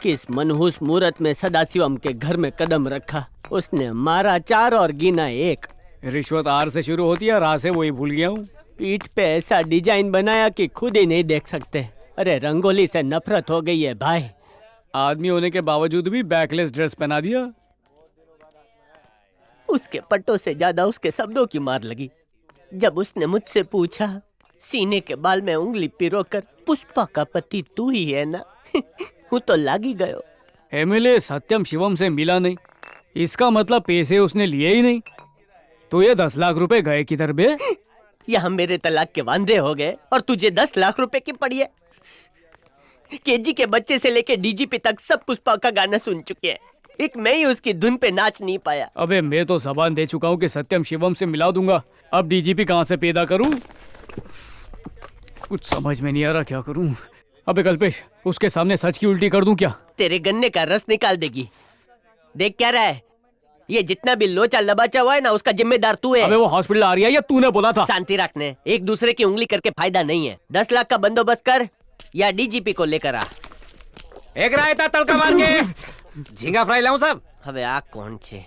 किस मनहूस मुहूर्त में सदाशिवम के घर में कदम रखा, उसने मारा 4 और गिना 1। रिश्वत आर से शुरू होती है, रा से वही भूल गया हूँ। पीठ पे ऐसा डिजाइन बनाया कि खुद ही नहीं देख सकते। अरे रंगोली से नफरत हो गई है भाई। आदमी होने के बावजूद भी बैकलेस ड्रेस पहना दिया। उसके पट्टों से ज्यादा उसके शब्दों की मार लगी जब उसने मुझसे पूछा, सीने के बाल में उंगली पिरोकर, पुष्पा का पति तू ही है ना? वो तो लागी गयो। एमएलए सत्यम शिवम से मिला नहीं, इसका मतलब पैसे उसने लिए ही नहीं। तो ये 10 लाख रुपए गए किधर बे? यहाँ मेरे तलाक के वांदे हो गए और तुझे 10 लाख रुपए की पड़ी है। केजी के बच्चे से लेके डीजीपी तक सब पुष्पा का गाना सुन चुके हैं। एक मैं ही उसकी धुन पे नाच नहीं पाया। अबे मैं तो जबान दे चुका हूँ कि सत्यम शिवम से मिला दूंगा। अब डीजीपी कहाँ से पैदा करूँ? कुछ समझ में नहीं आ रहा क्या करूँ। अबे कल्पेश, उसके सामने सच की उल्टी कर दूं क्या? तेरे गन्ने का रस निकाल देगी। देख क्या रहा है, ये जितना भी लोचा लबाचा हुआ है ना, उसका जिम्मेदार तू है। अबे वो हॉस्पिटल आ रही है या तूने बोला था? शांति रखने, एक दूसरे की उंगली करके फायदा नहीं है। 10 लाख का बंदोबस्त कर या डीजीपी को लेकर आ। एक रायता तड़का मार के झींगा फ्राई लाऊं सब? હવે આ કોણ છે?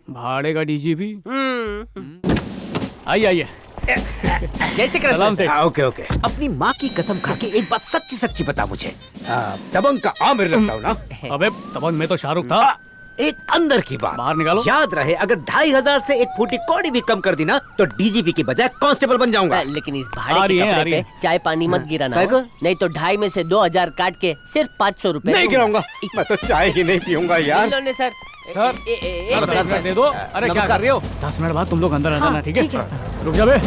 भाड़े का डीजीपी। आइए आइए। जय श्री कृष्ण। सलाम से। Okay okay. अपनी माँ की कसम खा के एक बात सच्ची सच्ची बता मुझे, दबंग का आमिर लगता हूँ ना? अबे दबंग में तो शाहरुख था। एक अंदर की बात बाहर निकालो। याद रहे, अगर 2,500 से 1 फूटी कौड़ी भी कम कर दी ना तो डीजीपी की बजाय कांस्टेबल बन जाऊंगा। लेकिन इस भाड़े के कपड़े पे चाय पानी मत गिराना, नहीं तो 2.5 में से 2,000 काट के सिर्फ 500 रुपए नहीं गिराऊंगा। मैं तो चाय ही नहीं पीऊंगा यार। सर सर दे दो। अरे क्या कर रहे हो? 10 मिनट बाद तुम लोग अंदर आ जाना, ठीक है? रुक जा बे।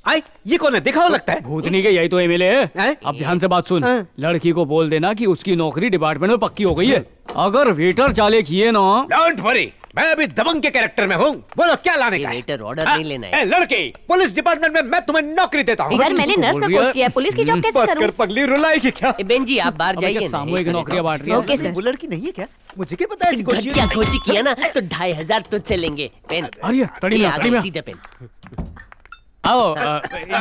आई, ये कौन है? दिखाओ, लगता है भूतनी के यही तो एमएलए है। अब ध्यान से बात सुन। लड़की को बोल देना कि उसकी नौकरी डिपार्टमेंट में पक्की हो गई है। अगर वेटर चाले किए ना। डोंट वरी, मैं अभी दबंग के कैरेक्टर में हूँ। बोलो क्या लाने का है? वेटर ऑर्डर नहीं लेना है। लड़के, पुलिस डिपार्टमेंट में मैं तुम्हें नौकरी देता हूँ। सर मैंने नर्स का कोर्स किया है, पुलिस की जॉब कैसे बस करूं? कर पगली, रुलाएगी क्या? बेन जी आप बाहर जाइए। सामूहिक नौकरियां बांट रही है। Okay sir. वो लड़की नहीं है क्या? मुझे क्या पता है इसको? घटिया खोजी किया ना तो 2,500 तुझसे लेंगे। पेन अरे तड़ी में सीधे पेन। आओ।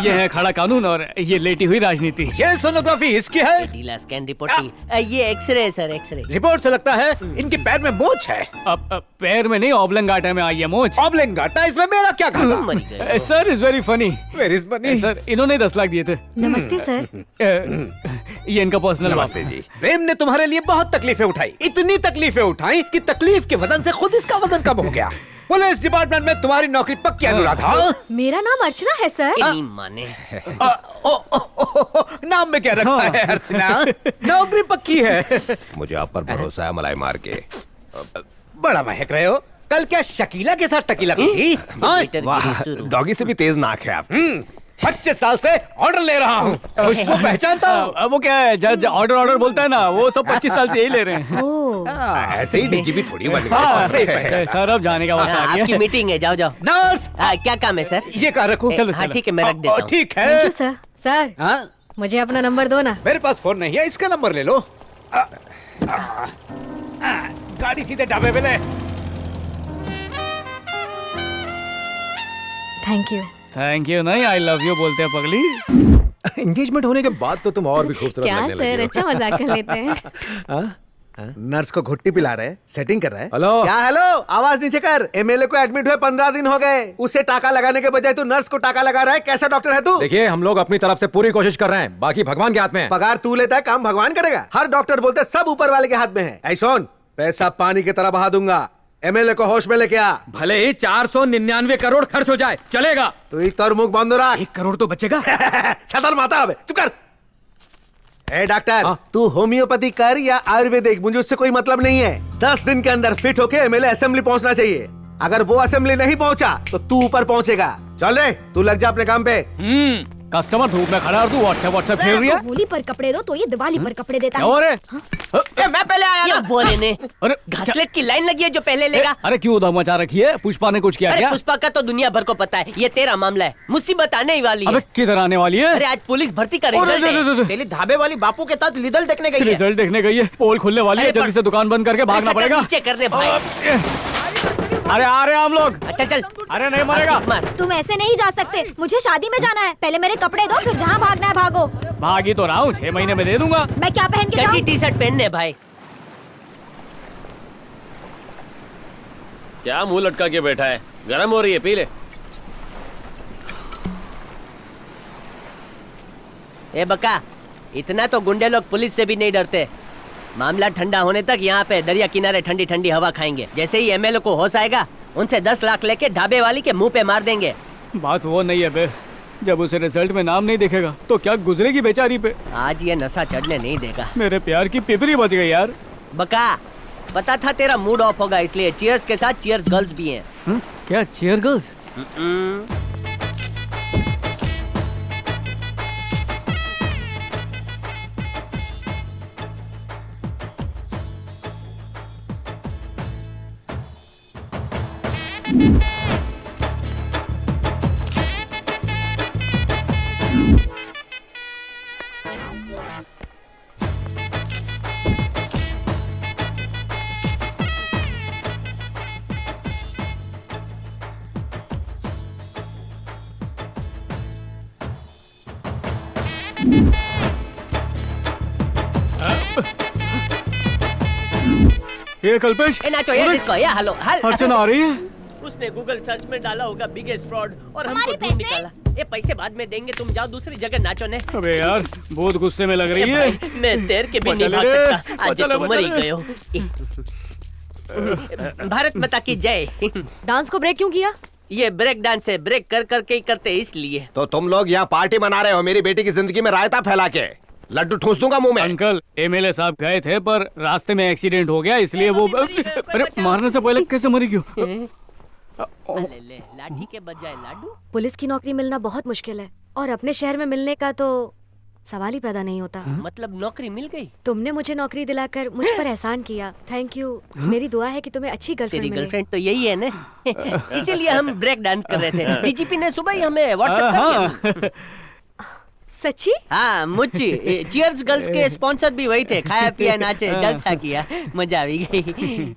ये है खड़ा कानून और ये लेटी हुई राजनीति। ये सोनोग्राफी इसकी है। ढीला स्कैन रिपोर्ट ये एक्सरे है सर, एक्सरे। रिपोर्ट से लगता है इनके पैर में मोच है। अब पैर में नहीं, ऑब्लंगाटा में आई है मोच। ऑब्लंगाटा, इसमें मेरा क्या खाता? मर गए। Sir is very funny. Where is money? Sir इन्होंने 10 लाख दिए थे। नमस्ते सर। ये इनका पर्सनल नमस्ते जी। प्रेम ने तुम्हारे लिए बहुत तकलीफें उठाई, इतनी तकलीफें उठाई कि तकलीफ के वजन से खुद इसका वजन कम हो गया। पुलिस डिपार्टमेंट में तुम्हारी नौकरी पक्की अनुराधा। मेरा नाम अर्चना है सर। नहीं माने। नाम में क्या रखा है अर्चना? नौकरी पक्की है। मुझे आप पर भरोसा है मलाई मार के। बड़ा महक रहे हो। कल क्या शकीला के साथ टकीला की थी? वेटर गिरी शुरू। डॉगी से भी तेज नाक है आप। 25 साल से ऑर्डर ले रहा हूँ, खुशबू पहचानता हूँ। वो क्या है, जज ऑर्डर बोलता है ना, वो सब 25 साल से यही ले रहे हैं। ऐसे ही डीजीपी थोड़ी बन गए। सर अब जाने का वक्त आ गया। आपकी मीटिंग है, जाओ जाओ। नर्स, क्या काम है सर? ये कहा रखो। चलो हाँ ठीक है, मैं रख देता हूँ। ठीक है। Thank you sir. सर हाँ? मुझे अपना नंबर दो ना। मेरे पास फोन नहीं है, इसका नंबर ले लो। गाड़ी सीधे ढाबे पे ले। थैंक यू नहीं, आई लव यू बोलते हैं पगली। एंगेजमेंट होने के बाद तो तुम और भी खूबसूरत क्या लगने सर, लगी अच्छा मजाक कर लेते हैं। नर्स को घुट्टी पिला रहे, सेटिंग कर रहे हैं। हेलो। क्या हेलो, आवाज नीचे कर। एमएलए को एडमिट हुए 15 दिन हो गए, उसे टाका लगाने के बजाय तू नर्स को टाका लगा रहा है। कैसा डॉक्टर है तू? देखिए हम लोग अपनी तरफ से पूरी कोशिश कर रहे हैं, बाकी भगवान के हाथ में है। पगार तू लेता है, काम भगवान करेगा। हर डॉक्टर बोलते सब ऊपर वाले के हाथ में है। ऐसा पैसा पानी की तरह बहा दूंगा। एमएलए को होश में लेके आ। भले ही 499 करोड़ खर्च हो जाए चलेगा। तू एक तौर मुख बंद रहा। 1 करोड़ तो बचेगा। छतर माता अब चुप कर। ए डॉक्टर, तू होम्योपैथी कर या आयुर्वेदिक, मुझे उससे कोई मतलब नहीं है। 10 दिन के अंदर फिट होके एमएलए असेंबली पहुंचना चाहिए। अगर वो असेंबली नहीं पहुंचा तो तू ऊपर पहुंचेगा। चल रे, तू लग जा अपने काम पे। कस्टमर धूप में खड़ा और तू व्हाट्सएप फेर रही है। होली पर कपड़े दो तो ये दिवाली पर कपड़े देता क्या हो रहे? मैं पहले आया ना। बोले ने अरे घासलेट की लाइन लगी है जो पहले लेगा। अरे क्यों उधम मचा रखी है? पुष्पा ने कुछ किया अरे क्या? पुष्पा का तो दुनिया भर को पता है, ये तेरा मामला है। मुसीबत आने ही वाली है। अबे किधर आने वाली है? अरे आज पुलिस भर्ती का रिजल्ट है। तेरी ढाबे वाली बापू के साथ रिजल्ट देखने गई है। रिजल्ट देखने गई है? पोल खुलने वाली है, जल्दी से दुकान बंद करके भागना पड़ेगा। नीचे करने भाई। अरे आ रहे हैं हम लोग। अच्छा चल। अरे नहीं मरेगा। मार। तुम ऐसे नहीं जा सकते, मुझे शादी में जाना है। पहले मेरे कपड़े दो, फिर जहाँ भागना है भागो। भागी तो रहा हूँ, 6 महीने में दे दूंगा। मैं क्या पहन के चड्डी जाऊँ? टी शर्ट पहनने भाई। क्या मुंह लटका के बैठा है? गरम हो रही है, पी ले। ए बका, इतना तो गुंडे लोग पुलिस से भी नहीं डरते। मामला ठंडा होने तक यहाँ पे दरिया किनारे ठंडी ठंडी हवा खाएंगे। जैसे ही एमएलए को होश आएगा, उनसे 10 लाख लेके ढाबे वाली के मुंह पे मार देंगे। बात वो नहीं है बे, जब उसे रिजल्ट में नाम नहीं दिखेगा तो क्या गुजरेगी बेचारी पे। आज ये नशा चढ़ने नहीं देगा। मेरे प्यार की पिपरी बच गई यार। बका, पता था तेरा मूड ऑफ होगा, इसलिए चीयर्स के साथ चीयर्स गर्ल्स भी हैं। क्या चीयर गर्ल्स? ये कल्पेश, ए नाचो, ये डिस्को, ये हेलो अर्चना आ रही है। उसने गूगल सर्च में डाला होगा बिगेस्ट फ्रॉड और हमको हमारे ढूंढ पैसे? निकाला। ये पैसे बाद में देंगे, तुम जाओ दूसरी जगह नाचो ने। अबे यार बहुत गुस्से में लग ए रही है। भाई, मैं तैर के भी नहीं बचा भाग ले रे, सकता। आज बचा ले, तुम मर ही बचा ले। गए हो। भारत माता की जय। डांस को ब्रेक क्यों किया? ये ब्रेक डांस है, ब्रेक कर करके ही करते इसलिए। तो तुम लोग यहाँ पार्टी मना रहे हो मेरी बेटी की जिंदगी में रायता फैला के। लड्डू ठूस दूंगा मुंह में। अंकल, एमएलए साहब गए थे पर रास्ते में एक्सीडेंट हो गया, इसलिए वो अरे मारने से पहले कैसे मरी क्यों? ले ले, लाठी के बजाय लाडू। पुलिस की नौकरी मिलना बहुत मुश्किल है, और अपने शहर में मिलने का तो सवाल ही पैदा नहीं होता। मतलब नौकरी मिल गई? तुमने मुझे नौकरी दिलाकर मुझ पर एहसान किया, थैंक यू। मेरी दुआ है कि तुम्हें अच्छी गर्लफ्रेंड तेरी मिले। गर्लफ्रेंड तो यही है ना। इसीलिए हम ब्रेक डांस कर रहे थे। डीजीपी ने सुबह ही हमें व्हाट्सएप कर दिया। सच्ची? हाँ मुच्ची, चीयर्स गर्ल्स के स्पॉन्सर भी वही थे। खाया पिया नाचे जलसा किया, मजा भी गई।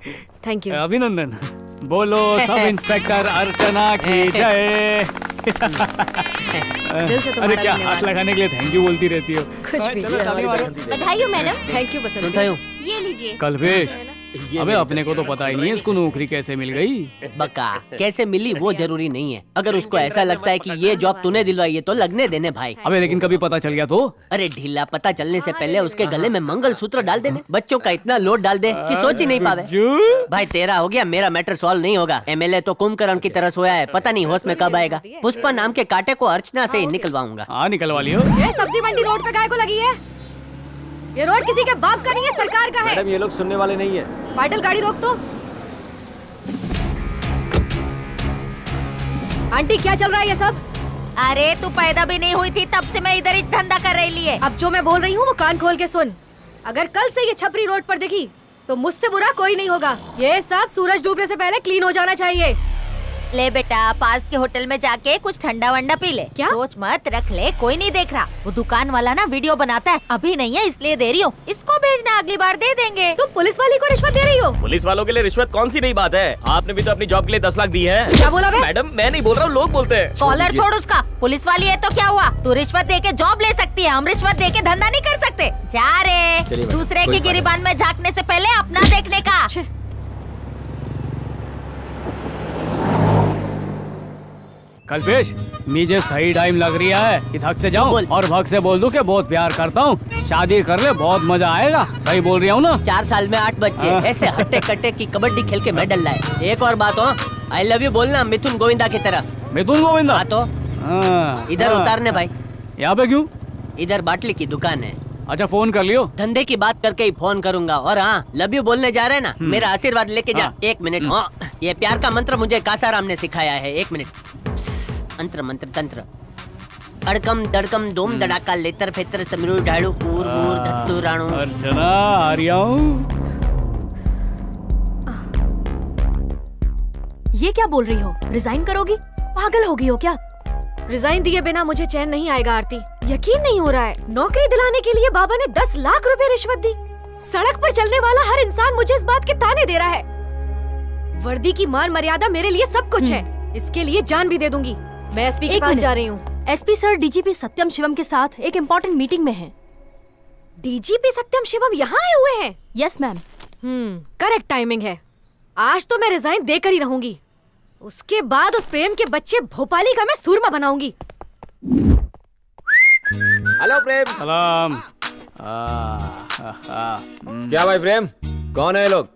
Thank you. अभिनंदन। बोलो सब इंस्पेक्टर अर्चना की जय। दिल से अरे तुम्हारा क्या धन्यवाद। हाथ लगाने के लिए थैंक यू बोलती रहती हो। कुछ भी। चलो, ताली मारो। बधाई हो मैडम। थैंक यू बसंती। सुनता हूँ। ये लीजिए। कल्पेश, अबे अपने को तो पता ही नहीं है इसको नौकरी कैसे मिल गई। बका, कैसे मिली वो जरूरी नहीं है। अगर उसको ऐसा लगता है कि ये जॉब तूने दिलवाई है तो लगने देने भाई। अबे लेकिन कभी पता चल गया तो? अरे ढीला, पता चलने से पहले उसके गले में मंगलसूत्र डाल देने। बच्चों का इतना लोड डाल दे कि सोच ही नहीं पावे। भाई तेरा हो गया, मेरा मैटर सॉल्व नहीं होगा। एमएलए तो कुंभकर्ण की तरह सोया है, पता नहीं होश में कब आएगा। पुष्पा नाम के कांटे को अर्चना से ही निकलवाऊंगा। हाँ निकलवा लियो। ये सब्जी मंडी रोड पे काहे को लगी है? ये रोड किसी के बाप का नहीं है, सरकार का है। मैडम ये लोग सुनने वाले नहीं है। पाटिल गाड़ी रोक तो। आंटी क्या चल रहा है ये सब? अरे तू पैदा भी नहीं हुई थी तब से मैं इधर ही धंधा कर रही है। अब जो मैं बोल रही हूँ वो कान खोल के सुन। अगर कल से ये छपरी रोड पर दिखी तो मुझसे बुरा कोई नहीं होगा। ये सब सूरज डूबने से पहले क्लीन हो जाना चाहिए। ले बेटा, पास के होटल में जाके कुछ ठंडा वंडा पी ले। क्या? सोच मत, रख ले, कोई नहीं देख रहा। वो दुकान वाला ना वीडियो बनाता है, अभी नहीं है इसलिए दे रही हूँ। इसको भेजना, अगली बार दे देंगे। तुम पुलिस वाली को रिश्वत दे रही हो? पुलिस वालों के लिए रिश्वत कौन सी नई बात है? आपने भी तो अपनी जॉब के लिए 10 लाख दी है। क्या बोला बे? मैडम मैं नहीं बोल रहा हूँ, लोग बोलते हैं। कॉलर छोड़ उसका। पुलिस वाली है तो क्या हुआ? तू रिश्वत दे के जॉब ले सकती है, हम रिश्वत दे के धंधा नहीं कर सकते। जा रे, दूसरे की गिरीबान में झांकने से पहले अपना देखने का। कल्पेश, मुझे सही टाइम लग रही है कि थक से जाऊं बोल। और भग से बोल दूं कि बहुत प्यार करता हूं, शादी कर ले, बहुत मजा आएगा। सही बोल रही हूँ ना? 4 साल में 8 बच्चे, ऐसे हट्टे कट्टे की कबड्डी खेल के मेडल लाए। एक और बात हो, आई लव यू बोलना मिथुन गोविंदा की तरह। मिथुन गोविंदा? हाँ तो इधर उतारने भाई। यहाँ पे क्यों? इधर बाटली की दुकान है। अच्छा फोन कर लियो। धंधे की बात करके ही फोन करूंगा। और हाँ, लव यू बोलने जा रहे हैं ना, मेरा आशीर्वाद लेके जा। हाँ। 1 मिनट। हाँ, ये प्यार का मंत्र मुझे कासाराम ने सिखाया है। 1 मिनट। अंत्र मंत्र तंत्र। अड़कम दड़कम दोम दड़ाका लेतर फेतर समरू ढाड़ू ऊर ऊर धत्तू राणू। अर्चना आ रही हूँ। ये क्या बोल रही हो? रिजाइन करोगी? पागल हो गई हो क्या? रिजाइन दिए बिना मुझे चैन नहीं आएगा आरती। यकीन नहीं हो रहा है, नौकरी दिलाने के लिए बाबा ने 10 लाख रुपए रिश्वत दी। सड़क पर चलने वाला हर इंसान मुझे इस बात के ताने दे रहा है। वर्दी की मान मर्यादा मेरे लिए सब कुछ है। इसके लिए जान भी दे दूंगी। मैं एसपी के पास जा रही हूँ। एसपी सर डीजीपी सत्यम शिवम के साथ एक इम्पोर्टेंट मीटिंग में हैं। डीजीपी सत्यम शिवम यहाँ आए हुए हैं? Yes ma'am. करेक्ट टाइमिंग है। आज तो मैं रिजाइन देकर ही रहूंगी। उसके बाद उस प्रेम के बच्चे भोपाली का मैं सूरमा बनाऊंगी। हेलो प्रेम। सलाम। क्या भाई प्रेम, कौन है ये लोग?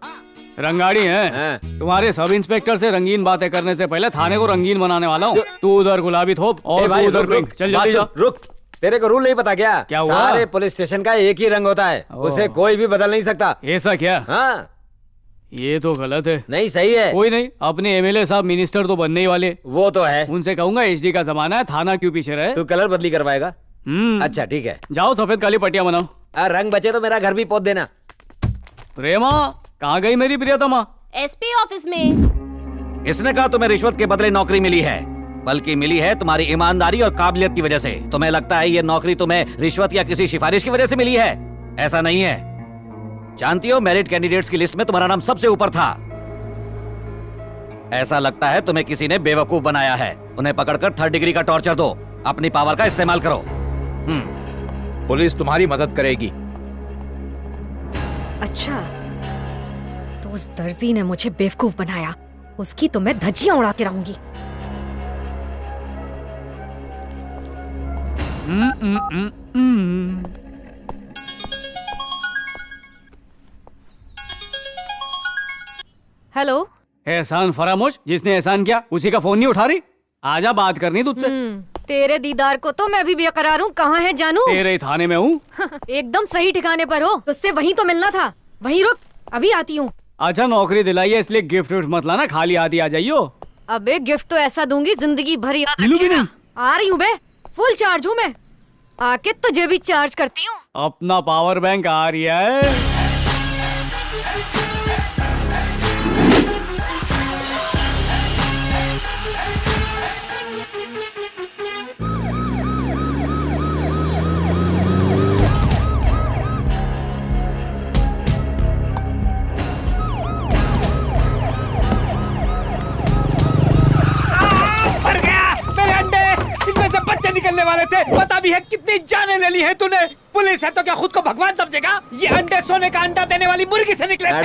रंगाड़ी है। हाँ। तुम्हारे सब इंस्पेक्टर से रंगीन बातें करने से पहले थाने को रंगीन बनाने वाला हूँ। तू उधर गुलाबी थोप ए और भाई, तू उधर रुक, पिंक। रुक, चल बात जल्दी सुन, जा। रुक। तेरे को रूल नहीं पता क्या? क्या हुआ? सारे पुलिस स्टेशन का एक ही रंग होता है, उसे कोई भी बदल नहीं सकता। ऐसा क्या? हाँ ये तो गलत है। नहीं, सही है। कोई नहीं, अपने एमएलए साहब मिनिस्टर तो बनने ही वाले। वो तो है। उनसे कहूंगा एचडी का जमाना है, थाना क्यों पीछे रहे। तू कलर बदली करवाएगा? अच्छा ठीक है। जाओ सफेद काली पट्टियां बनाओ। रंग बचे तो मेरा घर भी पोत देना। प्रेमा कहाँ गई मेरी प्रियतमा? एसपी ऑफिस में। इसने कहा तुम्हें रिश्वत के बदले नौकरी मिली है, बल्कि मिली है तुम्हारी ईमानदारी और काबिलियत की वजह से। तुम्हें लगता है ये नौकरी तुम्हें रिश्वत या किसी सिफारिश की वजह से मिली है? ऐसा नहीं है। जानती हो, मेरिट कैंडिडेट्स की लिस्ट में तुम्हारा नाम सबसे ऊपर था। ऐसा लगता है तुम्हें किसी ने बेवकूफ बनाया है। उन्हें पकड़कर 3rd डिग्री का टॉर्चर दो। अपनी पावर का इस्तेमाल करो। पुलिस तुम्हारी मदद करेगी। अच्छा, तो उस दर्जी ने मुझे बेवकूफ बनाया। उसकी तो मैं धज्जियां उड़ा के रहूंगी। हेलो। एहसान फरामोश, जिसने एहसान किया उसी का फोन नहीं उठा रही। आजा, बात करनी तुझसे। तेरे दीदार को तो मैं भी बेकरार हूँ। कहाँ है जानू? तेरे ही थाने में हूँ। एकदम सही ठिकाने पर हो। तुझसे वहीं तो मिलना था। वहीं रुक, अभी आती हूँ। अच्छा, नौकरी दिलाई है इसलिए गिफ्ट विफ्ट मत लाना, खाली हाथ ही आ जाइयो। अबे गिफ्ट तो ऐसा दूंगी जिंदगी भर याद मिलू भी रखेगा। नहीं। आ रही हूँ बे, फुल चार्ज हूँ मैं। आके तुझे भी चार्ज करती हूँ। अपना पावर बैंक आ रही है। बच्चे निकलने वाले थे। पता भी है कितनी जानें ले ली है तूने। पुलिस है तो क्या खुद को भगवान समझेगा? ये अंडे सोने का अंडा देने वाली मुर्गी से निकले थे।